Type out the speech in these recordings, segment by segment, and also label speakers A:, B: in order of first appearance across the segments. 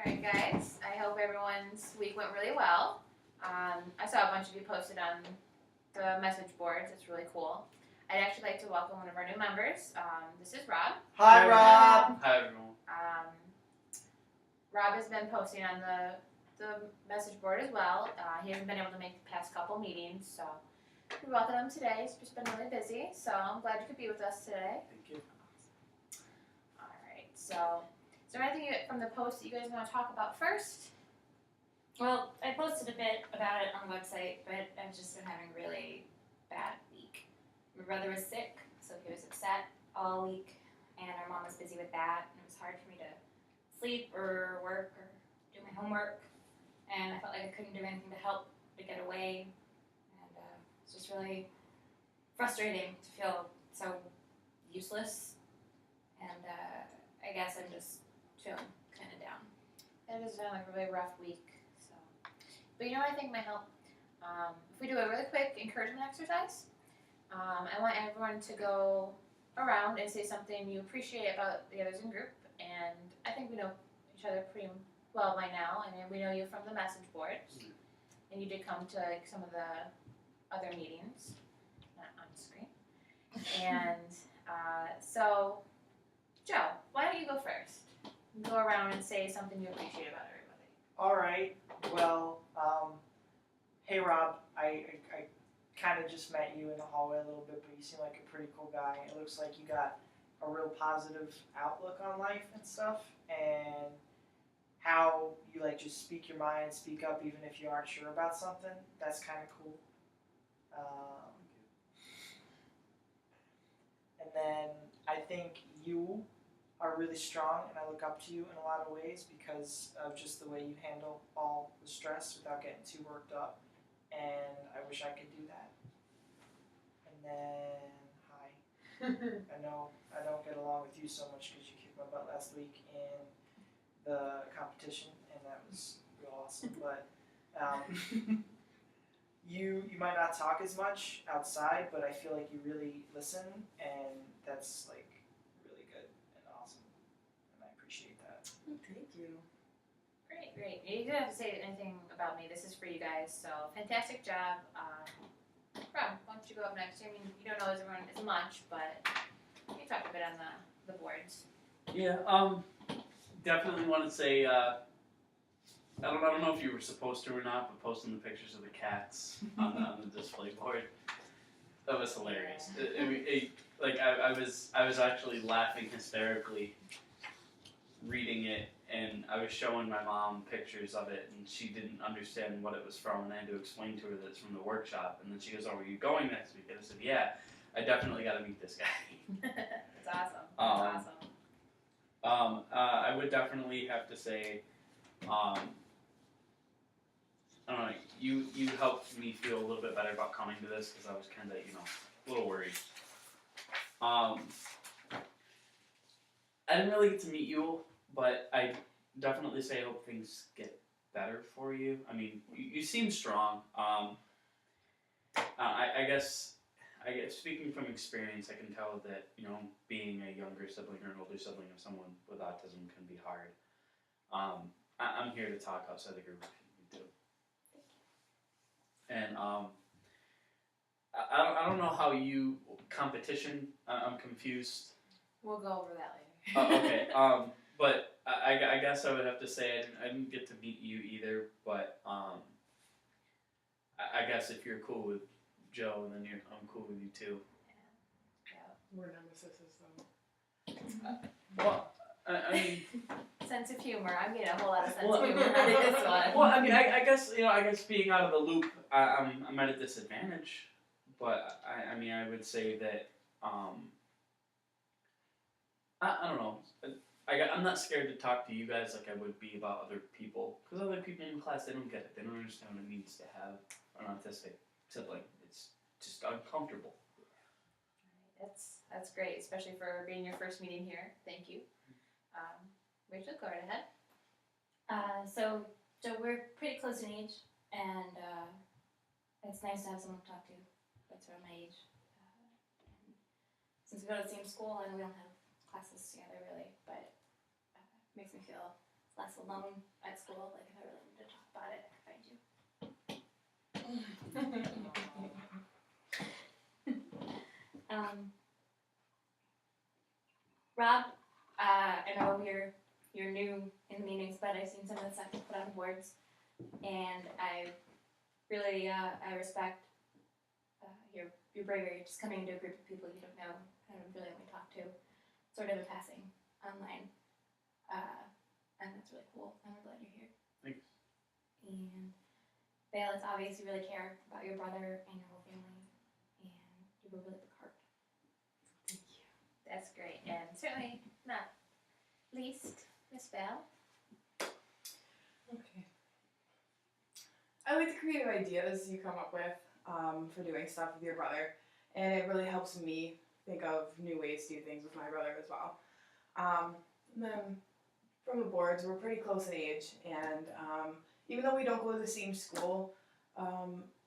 A: Alright guys, I hope everyone's week went really well. I saw a bunch of you posted on the message boards. It's really cool. I'd actually like to welcome one of our new members. This is Rob.
B: Hi, Rob.
C: Hi, everyone.
A: Rob has been posting on the message board as well. He hasn't been able to make the past couple meetings, so we welcome him today. He's just been really busy, so I'm glad you could be with us today.
C: Thank you.
A: Alright, so is there anything from the post that you guys want to talk about first?
D: Well, I posted a bit about it on the website, but I've just been having a really bad week. My brother was sick, so he was upset all week, and our mom was busy with that, and it was hard for me to sleep or work or do my homework, and I felt like I couldn't do anything to help to get away, and it's just really frustrating to feel so useless, and I guess I'm just feeling kind of down.
A: It has been like a really rough week, so. But you know what I think might help? If we do a really quick encouragement exercise, I want everyone to go around and say something you appreciate about the others in group. And I think we know each other pretty well by now. I mean, we know you from the message boards, and you did come to like some of the other meetings, not on screen. And so, Joe, why don't you go first? Go around and say something you appreciate about everybody.
B: All right. Well, hey, Rob. I kind of just met you in the hallway a little bit, but you seem like a pretty cool guy. It looks like you got a real positive outlook on life and stuff, and how you like just speak your mind, speak up even if you aren't sure about something. That's kind of cool. And then I think you are really strong, and I look up to you in a lot of ways because of just the way you handle all the stress without getting too worked up, and I wish I could do that. And then, hi. I know I don't get along with you so much because you kicked my butt last week in the competition, and that was real awesome, but you might not talk as much outside, but I feel like you really listen, and that's like really good and awesome, and I appreciate that.
D: Thank you.
A: Great. You didn't have to say anything about me. This is for you guys. So fantastic job. Rob, why don't you go up next? I mean, you don't know everyone as much, but you talk a bit on the boards.
C: Yeah, definitely want to say, I don't know if you were supposed to or not, but posting the pictures of the cats on the display board, that was hilarious. I was actually laughing hysterically reading it, and I was showing my mom pictures of it, and she didn't understand what it was from, and I had to explain to her that it's from the workshop, and then she goes, "Oh, are you going next week?" And I said, "Yeah, I definitely got to meet this guy."
A: That's awesome.
C: I would definitely have to say, I don't know, you helped me feel a little bit better about coming to this because I was kind of, a little worried. I didn't really get to meet you, but I definitely say I hope things get better for you. I mean, you seem strong. I guess speaking from experience, I can tell that, being a younger sibling or an older sibling of someone with autism can be hard. I'm here to talk outside the group if you do. And I don't know how you competition. I'm confused.
A: We'll go over that later.
C: Okay. But I guess I would have to say I didn't get to meet you either. But I guess if you're cool with Joe, then I'm cool with you too.
E: We're nemesises, though.
C: Well, I mean,
A: sense of humor. I'm getting a whole lot of sense of humor out of this one.
C: Well, I mean, I guess being out of the loop, I'm at a disadvantage. But I would say that I don't know. I'm not scared to talk to you guys like I would be about other people, because other people in class, they don't get it. They don't understand what it means to have an autistic sibling. It's just uncomfortable.
A: That's great, especially for being your first meeting here. Thank you. Rachel, go right ahead.
D: So we're pretty close in age, and it's nice to have someone to talk to that's around my age. Since we go to the same school and we don't have classes together really, but it makes me feel a less alone at school. Like if I really wanted to talk about it, I could find you. Rob, I know you're new in the meetings, but I've seen some of the stuff you put on boards, and I really I respect your bravery just coming into a group of people you don't know and really only talk to, sort of in passing online, and that's really cool. And I'm glad you're here.
C: Thanks.
D: And Vale, it's obvious you really care about your brother and your whole family, and you have a really big heart.
E: Thank you.
A: That's great, and certainly not least, Miss Val.
E: Okay. I like the creative ideas you come up with for doing stuff with your brother, and it really helps me think of new ways to do things with my brother as well. And then from the boards, we're pretty close in age, and even though we don't go to the same school,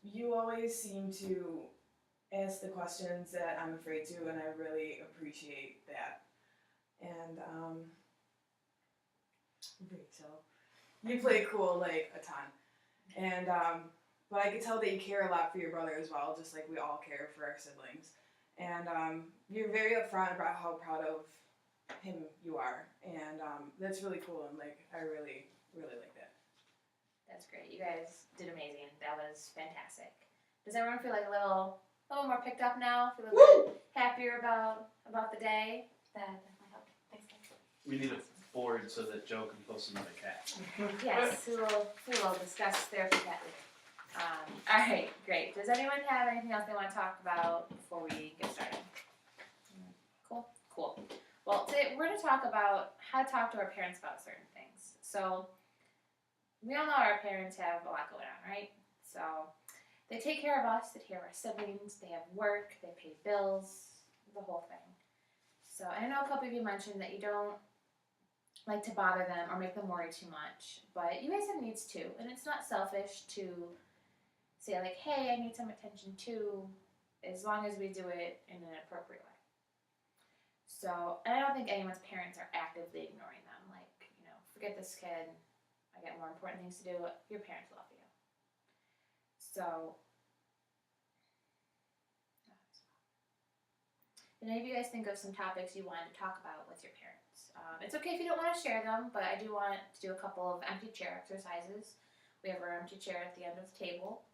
E: you always seem to ask the questions that I'm afraid to, and I really appreciate that. And Rachel, you play cool like a ton, and but I could tell that you care a lot for your brother as well, just like we all care for our siblings. And you're very upfront about how proud of him you are, and that's really cool. And like I really like that.
A: That's great. You guys did amazing. That was fantastic. Does everyone feel like a little more picked up now? Feel a little bit happier about the day?
D: That definitely helped. Thanks, guys.
C: We need a board so that Joe can post another cat.
A: Yes, we will discuss therapy cat later. All right, great. Does anyone have anything else they want to talk about before we get started? Cool. Well, today we're going to talk about how to talk to our parents about certain things. So, we all know our parents have a lot going on, right? So, they take care of us, they take care of our siblings, they have work, they pay bills, the whole thing. So, I know a couple of you mentioned that you don't like to bother them or make them worry too much, but you guys have needs too, and it's not selfish to say like, hey, I need some attention too, as long as we do it in an appropriate way. So, and I don't think anyone's parents are actively ignoring them, like, forget this kid, I got more important things to do. Your parents love you. So, did any of you guys think of some topics you wanted to talk about with your parents? It's okay if you don't want to share them, but I do want to do a couple of empty chair exercises. We have our empty chair at the end of the table.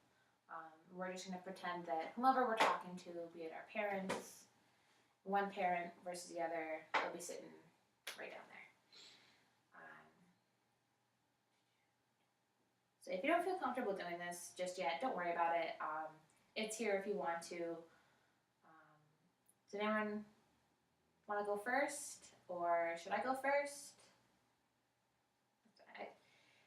A: We're just going to pretend that whomever we're talking to, be it our parents, one parent versus the other, they'll be sitting right down there. So if you don't feel comfortable doing this just yet, don't worry about it. It's here if you want to. Does anyone want to go first? Or should I go first?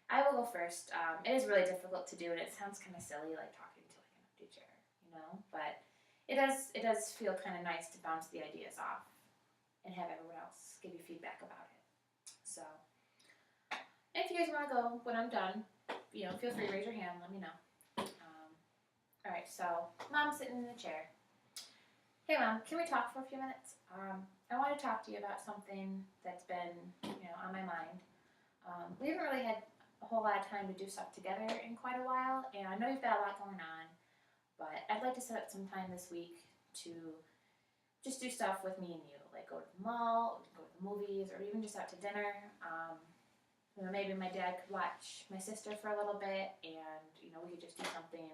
A: I will go first. It is really difficult to do, and it sounds kind of silly, like talking to like an empty chair, But it does feel kind of nice to bounce the ideas off and have everyone else give you feedback about it. So, if you guys want to go when I'm done, feel free to raise your hand. Let me know. All right. So, Mom's sitting in the chair. Hey, Mom, can we talk for a few minutes? I want to talk to you about something that's been, on my mind. We haven't really had a whole lot of time to do stuff together in quite a while, and I know you've got a lot going on, but I'd like to set up some time this week to just do stuff with me and you, like go to the mall, go to the movies, or even just out to dinner. Maybe my dad could watch my sister for a little bit, and, we could just do something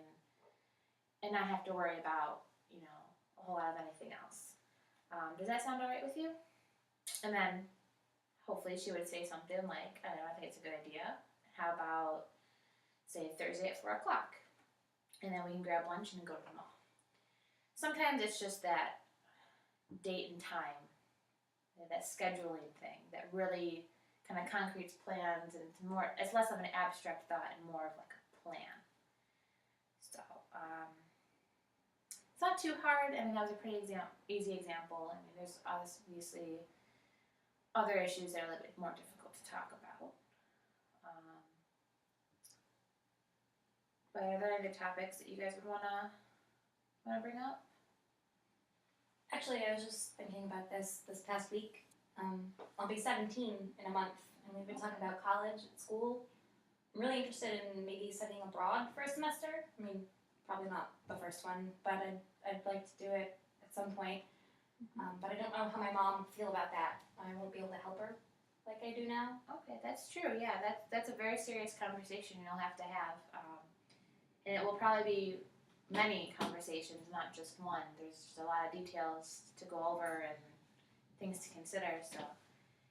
A: and not have to worry about, a whole lot of anything else. Does that sound alright with you? And then hopefully she would say something like, I think it's a good idea. How about, say, Thursday at 4 o'clock? And then we can grab lunch and go to the mall. Sometimes it's just that date and time, that scheduling thing that really kind of concretes plans, and it's less of an abstract thought and more of like a plan. So, it's not too hard. I mean, that was a pretty easy example. I mean, there's obviously other issues that are a little bit more difficult to talk about. But are there any topics that you guys would wanna bring up?
D: Actually, I was just thinking about this past week. I'll be 17 in a month, and we've been talking about college at school. I'm really interested in maybe studying abroad for a semester. I mean, probably not the first one, but I'd like to do it at some point. But I don't know how my mom would feel about that. I won't be able to help her like I do now.
A: Okay, that's true. Yeah, that's a very serious conversation you'll have to have, and it will probably be many conversations, not just one. There's just a lot of details to go over and things to consider. So,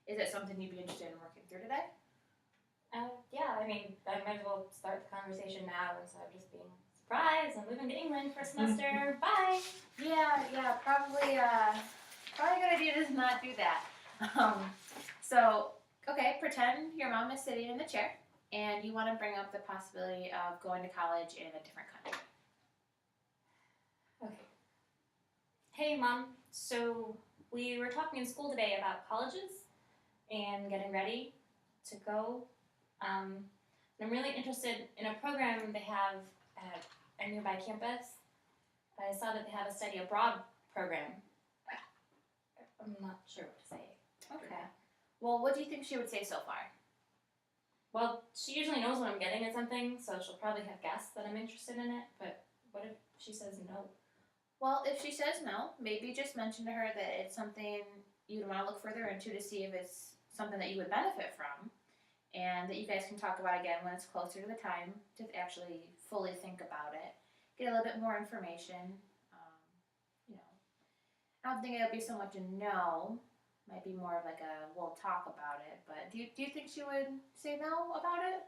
A: is it something you'd be interested in working through today?
D: Yeah, I mean, I might as well start the conversation now instead of just being surprised. I'm moving to England for a semester. Bye.
A: Yeah, probably a good idea to not do that. So, okay, pretend your mom is sitting in the chair and you want to bring up the possibility of going to college in a different country.
D: Okay. Hey, Mom. So we were talking in school today about colleges and getting ready to go. And I'm really interested in a program they have at a nearby campus. I saw that they have a study abroad program. I'm not sure what to say.
A: Okay. Well, what do you think she would say so far?
D: Well, she usually knows what I'm getting at something, so she'll probably have guessed that I'm interested in it, but what if she says no?
A: Well, if she says no, maybe just mention to her that it's something you'd want to look further into to see if it's something that you would benefit from, and that you guys can talk about again when it's closer to the time to actually fully think about it, get a little bit more information. I don't think it would be so much a no. Might be more of like a we'll talk about it. But do you think she would say no about it?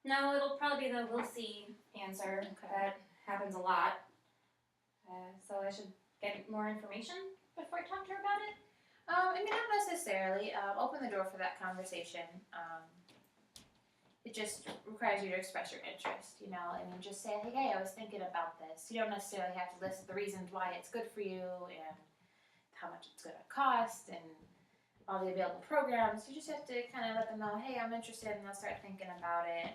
D: No, it'll probably be the we'll see answer.
A: Okay.
D: That happens a lot. So I should get more information before I talk to her about it?
A: I mean, not necessarily. Open the door for that conversation. It just requires you to express your interest, you know. I mean, just say, hey, I was thinking about this. You don't necessarily have to list the reasons why it's good for you and how much it's going to cost and all the available programs. You just have to kind of let them know, hey, I'm interested, and they'll start thinking about it.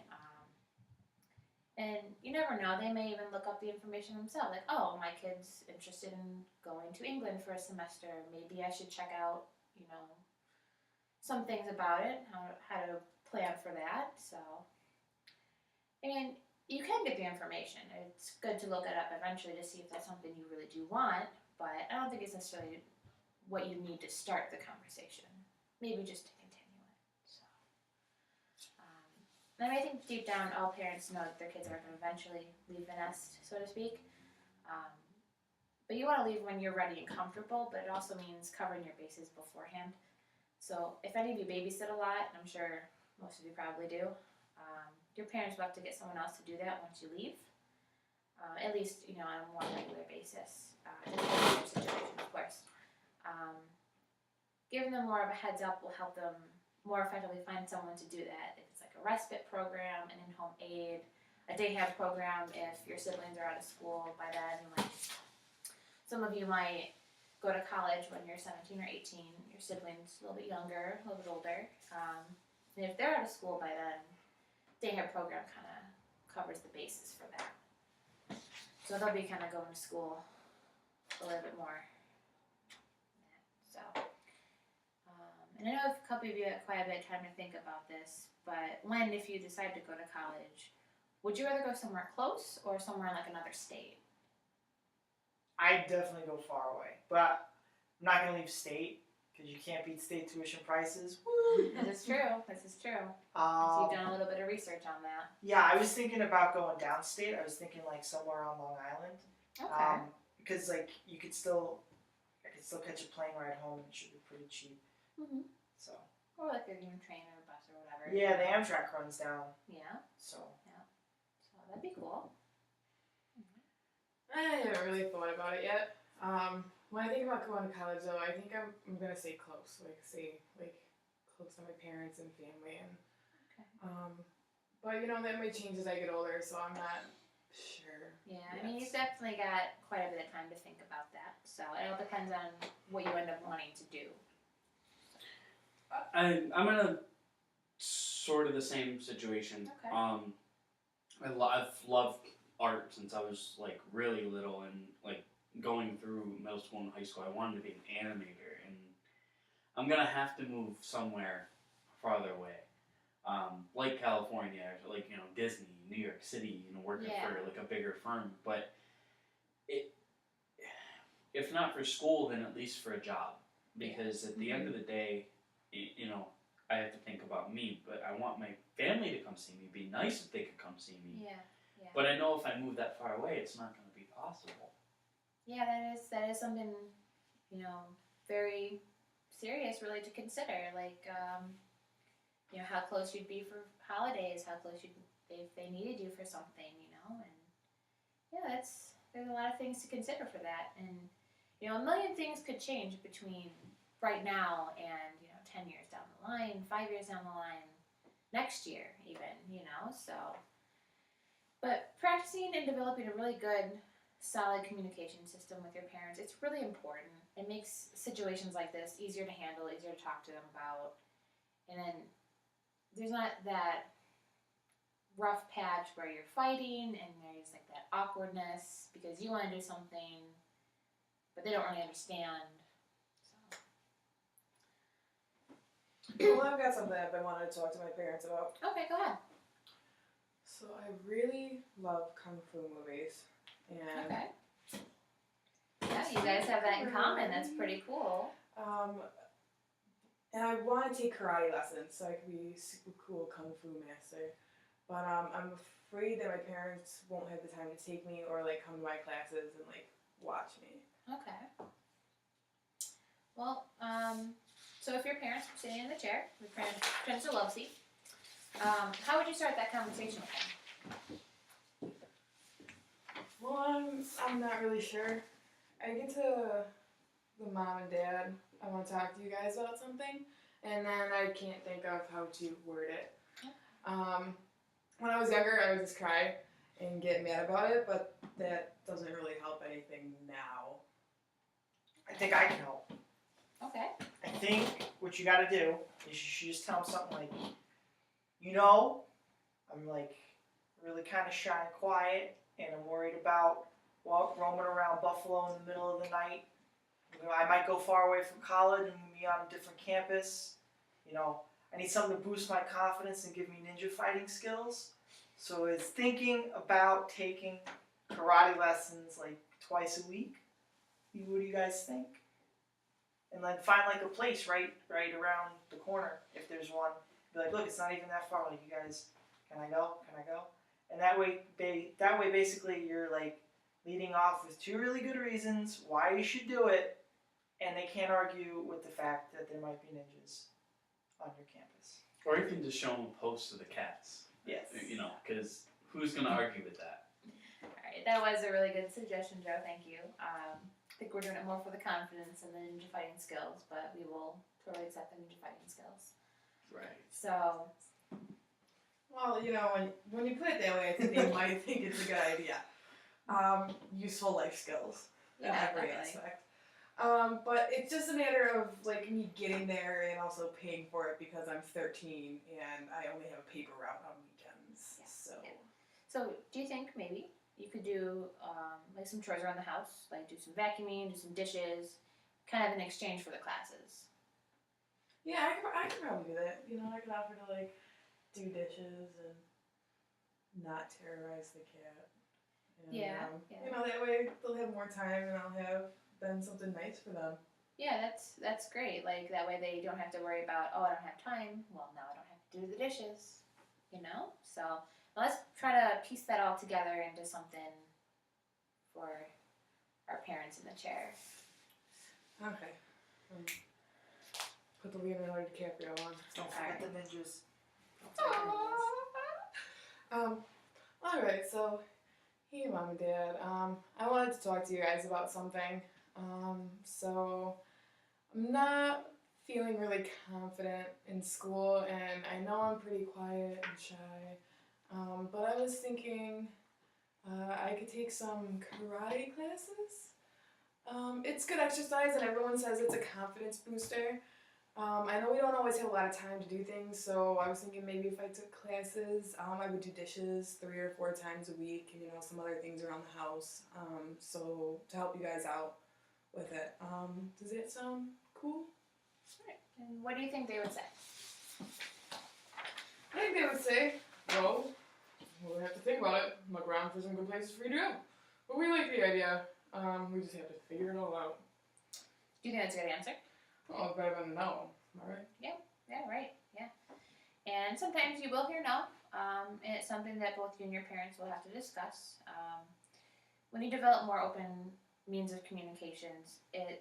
A: And you never know, they may even look up the information themselves. Like, oh, my kid's interested in going to England for a semester. Maybe I should check out, you know, some things about it, how to plan for that. So, I mean, you can get the information. It's good to look it up eventually to see if that's something you really do want, but I don't think it's necessarily what you need to start the conversation. Maybe just to continue it. So, and I think deep down, all parents know that their kids are going to eventually leave the nest, so to speak. But you want to leave when you're ready and comfortable, but it also means covering your bases beforehand. So if any of you babysit a lot, and I'm sure most of you probably do, your parents will have to get someone else to do that once you leave. At least, you know, on a more regular basis. Depending on your situation, of course. Giving them more of a heads up will help them more effectively find someone to do that. If it's like a respite program, an in-home aid, a day have program if your siblings are out of school by then. Like, some of you might go to college when you're 17 or 18, your siblings a little bit younger, a little bit older. And if they're out of school by then, day have program kind of covers the basis for that. So they'll be kind of going to school a little bit more. So, and I know a couple of you had quite a bit of time to think about this, but if you decide to go to college, would you rather go somewhere close or somewhere in like another state?
B: I'd definitely go far away, but I'm not gonna leave state because you can't beat state tuition prices. Woo!
A: This is true. So you've done a little bit of research on that.
B: Yeah, I was thinking about going downstate. I was thinking like somewhere on Long Island.
A: Okay.
B: Because like I could still catch a plane ride home and it should be pretty cheap.
A: Mm-hmm.
B: So.
A: Or like a train or a bus or whatever.
B: Yeah, the Amtrak runs down.
A: Yeah.
B: So.
A: So that'd be cool.
E: I haven't really thought about it yet. When I think about going to college, though, I think I'm gonna stay close, close to my parents and family, and
A: Okay.
E: but you know that might change as I get older, so I'm not sure.
A: Yeah, I mean, you've definitely got quite a bit of time to think about that. So it all depends on what you end up wanting to do.
C: I'm in a sort of the same situation.
A: Okay.
C: I've loved art since I was like really little, and like going through middle school and high school, I wanted to be an animator, and I'm gonna have to move somewhere farther away, like California or like Disney, New York City, working
A: Yeah.
C: for like a bigger firm. But if not for school, then at least for a job, because at the end of the day, I have to think about me, but I want my family to come see me. It'd be nice if they could come see me.
A: Yeah.
C: But I know if I move that far away, it's not going to be possible.
A: Yeah, that is something, very serious really to consider. Like, how close you'd be for holidays, how close if they needed you for something, and yeah, there's a lot of things to consider for that, and a million things could change between right now and 10 years down the line, 5 years down the line, next year even, so. But practicing and developing a really good, solid communication system with your parents, it's really important. It makes situations like this easier to handle, easier to talk to them about. And then there's not that rough patch where you're fighting and there's like that awkwardness because you want to do something, but they don't really understand.
E: Well, I've got something I've been wanting to talk to my parents about.
A: Okay, go ahead.
E: So I really love kung fu movies, and
A: Okay. Yeah, you guys have that in common. That's pretty cool.
E: and I want to take karate lessons so I could be a super cool kung fu master. But I'm afraid that my parents won't have the time to take me or like come to my classes and like watch me.
A: Okay. Well, so if your parents were sitting in the chair, with pretend it's a love seat, how would you start that conversation with them?
E: Well, I'm not really sure. I get to the mom and dad, I want to talk to you guys about something, and then I can't think of how to word it. When I was younger, I would just cry and get mad about it, but that doesn't really help anything now.
B: I think I can help.
A: Okay.
B: I think what you gotta do is you should just tell them something like, I'm like really kind of shy and quiet, and I'm worried about roaming around Buffalo in the middle of the night. I might go far away from college and be on a different campus. I need something to boost my confidence and give me ninja fighting skills. So it's thinking about taking karate lessons like twice a week. What do you guys think? And then find like a place right around the corner if there's one. Be like, look, it's not even that far. Like, you guys, can I go? And that way basically you're like leading off with two really good reasons why you should do it, and they can't argue with the fact that there might be ninjas on your campus.
C: Or you can just show them a post of the cats.
B: Yes.
C: Because who's going to argue with that?
A: All right. That was a really good suggestion, Joe. Thank you. I think we're doing it more for the confidence and the ninja fighting skills, but we will totally accept the ninja fighting skills.
C: Right.
A: So.
E: Well, when you put it that way, I think they might think it's a good idea. Useful life skills in every aspect. But it's just a matter of like me getting there and also paying for it because I'm 13 and I only have a paper route on weekends.
A: Yeah.
E: So.
A: Yeah. So do you think maybe you could do like some chores around the house, like do some vacuuming, do some dishes, kind of in exchange for the classes?
E: Yeah, I could probably do that. I could offer to like do dishes and not terrorize the cat. And,
A: Yeah.
E: that way they'll have more time and I'll have done something nice for them.
A: Yeah, that's great. Like that way they don't have to worry about, I don't have time. Well, now I don't have to do the dishes. So let's try to piece that all together into something for our parents in the chair.
E: Okay. Put the Leonardo DiCaprio on.
B: Don't forget the ninjas.
E: Alright, so hey Mom and Dad, I wanted to talk to you guys about something. So I'm not feeling really confident in school, and I know I'm pretty quiet and shy, but I was thinking I could take some karate classes. It's good exercise and everyone says it's a confidence booster. I know we don't always have a lot of time to do things, so I was thinking maybe if I took classes, I would do dishes 3 or 4 times a week and, some other things around the house, so to help you guys out with it. Does that sound cool?
A: Right. And what do you think they would say?
E: they would say, well, we'll have to think about it. Look around for some good places for you to go. But we like the idea. We just have to figure it all out.
A: Do you think that's a good answer?
E: Oh, it's better than no. All right.
A: Yeah, right. Yeah. And sometimes you will hear no. And it's something that both you and your parents will have to discuss. When you develop more open means of communications,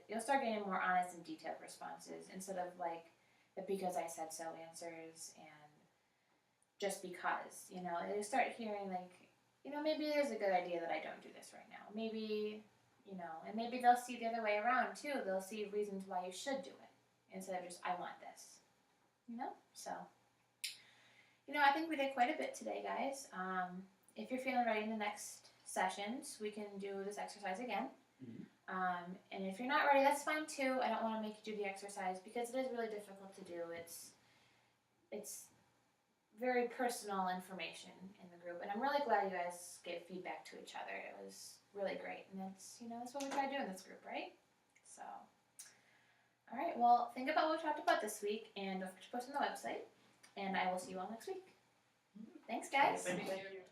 A: you'll start getting more honest and detailed responses instead of like the because I said so answers and just because, you know, you start hearing like, you know, maybe it is a good idea that I don't do this right now. Maybe, you know, and maybe they'll see the other way around too. They'll see reasons why you should do it instead of just, I want this, you know? So, you know, I think we did quite a bit today, guys. If you're feeling ready in the next sessions, we can do this exercise again. And if you're not ready, that's fine too. I don't want to make you do the exercise because it is really difficult to do. It's very personal information in the group, and I'm really glad you guys gave feedback to each other. It was really great, and that's what we try to do in this group, right? So, all right. Well, think about what we talked about this week, and don't forget to post on the website. And I will see you all next week. Thanks, guys.
B: Thank you.